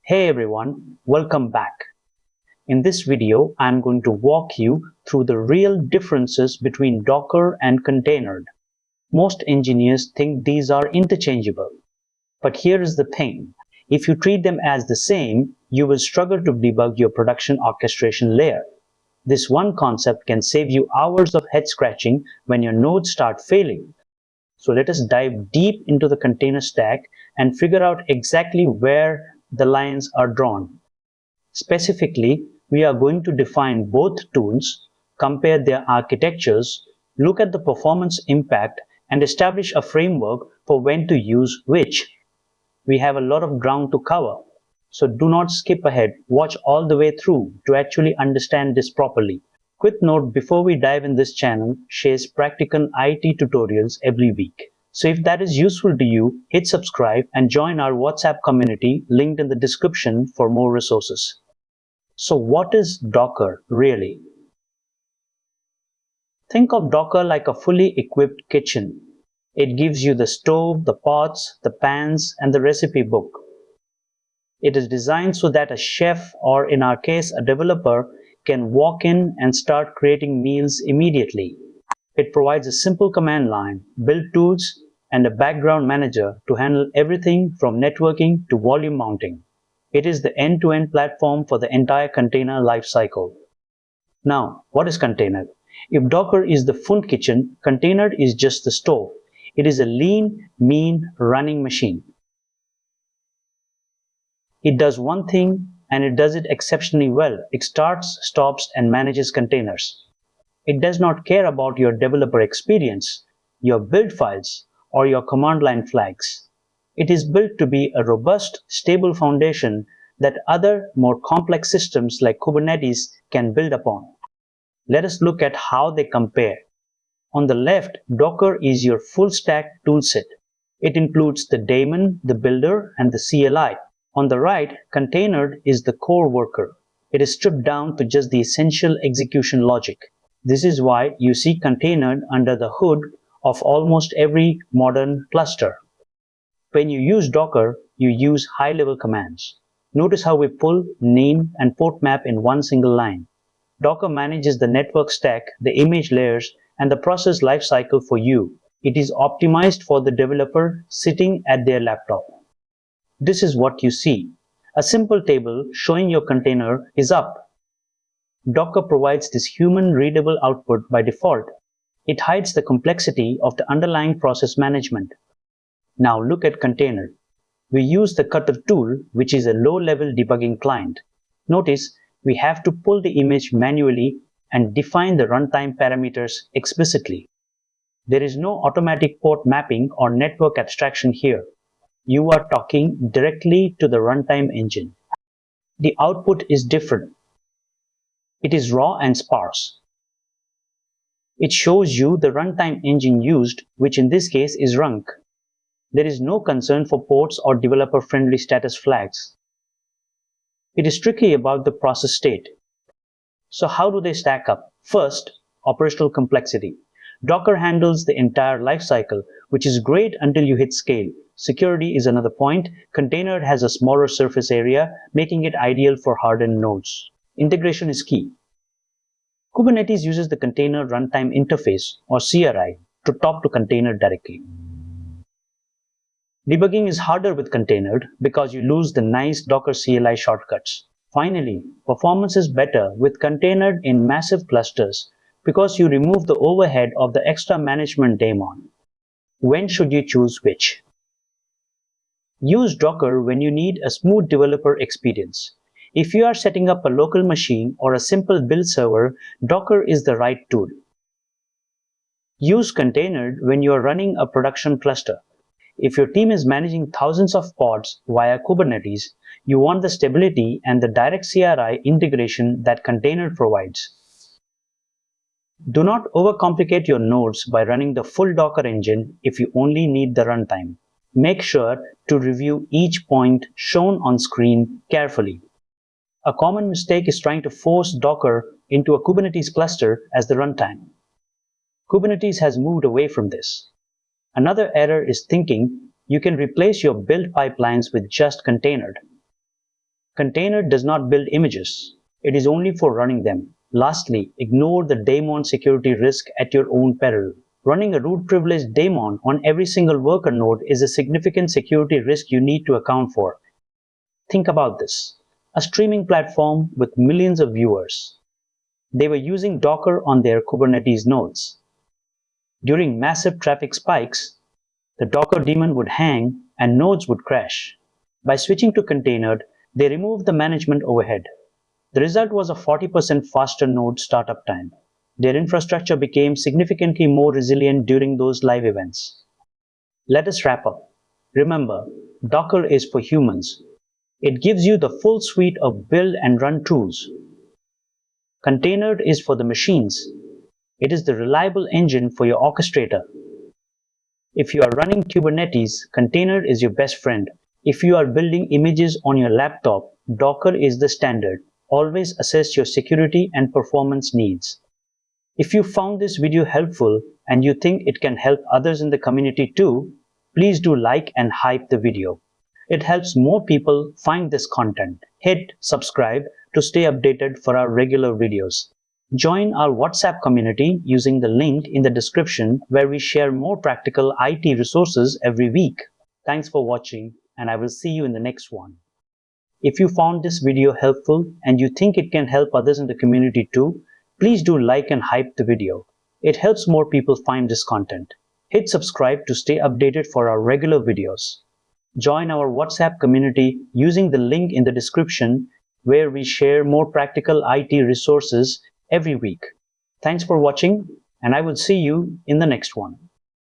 Hey everyone, welcome back. In this video, I'm going to walk you through the real differences between Docker and container. Most engineers think these are interchangeable. But here is the thing. If you treat them as the same, you will struggle to debug your production orchestration layer. This one concept can save you hours of head scratching when your nodes start failing. So let us dive deep into the container stack and figure out exactly where the lines are drawn. Specifically, we are going to define both tools, compare their architectures, look at the performance impact, and establish a framework for when to use which. We have a lot of ground to cover, so do not skip ahead. Watch all the way through to actually understand this properly. Quick note before we dive in, this channel shares practical IT tutorials every week. So if that is useful to you, hit subscribe and join our WhatsApp community linked in the description for more resources. So what is Docker really? Think of Docker like a fully equipped kitchen. It gives you the stove, the pots, the pans, and the recipe book. It is designed so that a chef, or in our case, a developer, can walk in and start creating meals immediately. It provides a simple command line, build tools, and a background manager to handle everything from networking to volume mounting. It is the end-to-end platform for the entire container lifecycle. Now, what is container? If Docker is the full kitchen, container is just the stove. It is a lean, mean running machine. It does one thing, and it does it exceptionally well. It starts, stops, and manages containers. It does not care about your developer experience, your build files, or your command line flags. It is built to be a robust, stable foundation that other, more complex systems like Kubernetes can build upon. Let us look at how they compare. On the left, Docker is your full stack toolset. It includes the daemon, the builder, and the CLI. On the right, container is the core worker. It is stripped down to just the essential execution logic. This is why you see container under the hood of almost every modern cluster. When you use Docker, you use high-level commands. Notice how we pull, name, and port map in one single line. Docker manages the network stack, the image layers, and the process lifecycle for you. It is optimized for the developer sitting at their laptop. This is what you see. A simple table showing your container is up. Docker provides this human-readable output by default. It hides the complexity of the underlying process management. Now look at container. We use the cutter tool, which is a low-level debugging client. Notice we have to pull the image manually and define the runtime parameters explicitly. There is no automatic port mapping or network abstraction here. You are talking directly to the runtime engine. The output is different. It is raw and sparse. It shows you the runtime engine used, which in this case is Runk. There is no concern for ports or developer-friendly status flags. It is strictly about the process state. So how do they stack up? First, operational complexity. Docker handles the entire lifecycle, which is great until you hit scale. Security is another point. Container has a smaller surface area, making it ideal for hardened nodes. Integration is key. Kubernetes uses the Container Runtime Interface, or CRI, to talk to container directly. Debugging is harder with container because you lose the nice Docker CLI shortcuts. Finally, performance is better with container in massive clusters because you remove the overhead of the extra management daemon. When should you choose which? Use Docker when you need a smooth developer experience. If you are setting up a local machine or a simple build server, Docker is the right tool. Use container when you are running a production cluster. If your team is managing thousands of pods via Kubernetes, you want the stability and the direct CRI integration that container provides. Do not overcomplicate your nodes by running the full Docker engine if you only need the runtime. Make sure to review each point shown on screen carefully. A common mistake is trying to force Docker into a Kubernetes cluster as the runtime. Kubernetes has moved away from this. Another error is thinking you can replace your build pipelines with just container. Container does not build images. It is only for running them. Lastly, ignore the daemon security risk at your own peril. Running a root privileged daemon on every single worker node is a significant security risk you need to account for. Think about this. A streaming platform with millions of viewers. They were using Docker on their Kubernetes nodes. During massive traffic spikes, the Docker daemon would hang and nodes would crash. By switching to container, they removed the management overhead. The result was a 40% faster node startup time. Their infrastructure became significantly more resilient during those live events. Let us wrap up. Remember, Docker is for humans. It gives you the full suite of build and run tools. Container is for the machines. It is the reliable engine for your orchestrator. If you are running Kubernetes, Container is your best friend. If you are building images on your laptop, Docker is the standard. Always assess your security and performance needs. If you found this video helpful and you think it can help others in the community too, please do like and hype the video. It helps more people find this content. Hit subscribe to stay updated for our regular videos. Join our WhatsApp community using the link in the description where we share more practical IT resources every week. Thanks for watching, and I will see you in the next one. If you found this video helpful and you think it can help others in the community too, please do like and hype the video. It helps more people find this content. Hit subscribe to stay updated for our regular videos. Join our WhatsApp community using the link in the description where we share more practical IT resources every week. Thanks for watching, and I will see you in the next one.